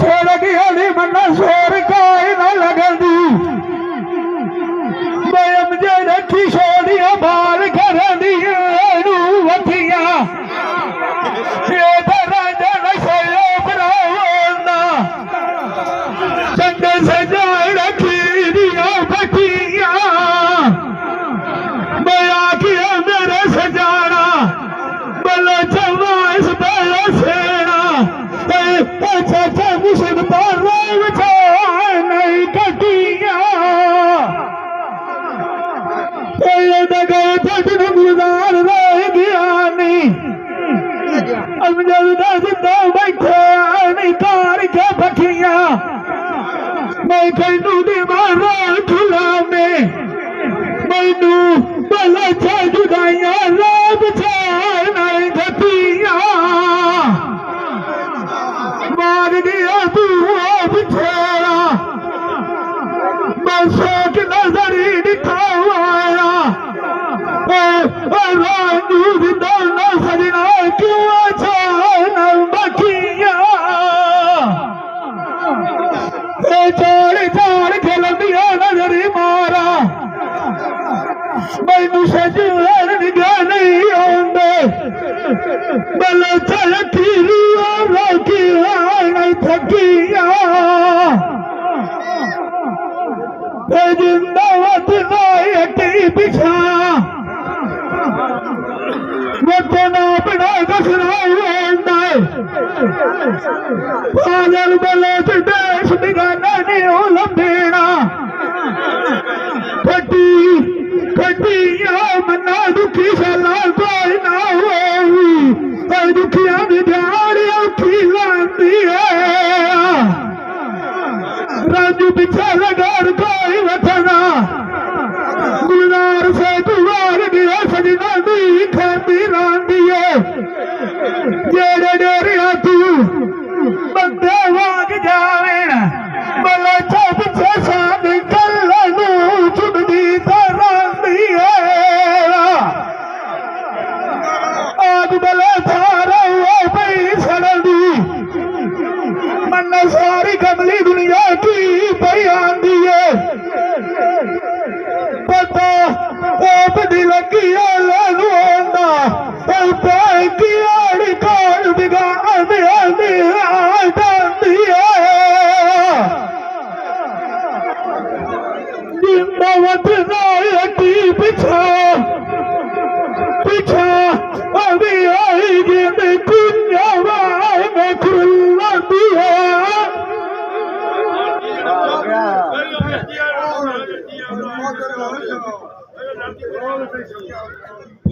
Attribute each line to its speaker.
Speaker 1: छोड़ गया नी मन्ना शोर काई ना लगदी मैं मुझे रखी छोड़िया बाल कर दिया वथिया चंद सजा रखी दिया बटिया बया किया मेरे सजाना बलो चवाइस बलो सेना चाचा मुसीबत नहीं कटिया गुजार रह गया नहीं अब जब बैठे कार के बखिया मैं कहू दीवारा खुला में मैनू बला जुदाइया रात नहीं घटिया मार दिया तू बिछेड़ा मैं सोच नजर ही दिखावाया सजना क्यों बखिया चाड़ चाड़ खेलिया नजरी मारा मैनू सजन निगाह नहीं आंदे बल चलती नहीं थकिया जिंदावत नहीं पिछा वतना बना कसरा पागल बले देश निगाना नहीं लंबेना कटी कटिया मना दुखी सला कोई ना होगी दुखिया की ध्यान औखी लाती है राजू पीछे लगा कोई वतना गुजार से गुजार दिया सजना दी खाती रांदी जेड़े डेरिया तू बंदे वाग जावे बला चप साथ कल्लू चुड़दी रांदी आग बला थारा पई सड़दी मन सारी कमली दुनिया की पई आंदी पता बदी लगी लागू आंदा की आड़ी कौन बिगाड़ जिंदावत नायकी पिछा पिछा अभी आई जिंद कुंजा में खुल्ला दिया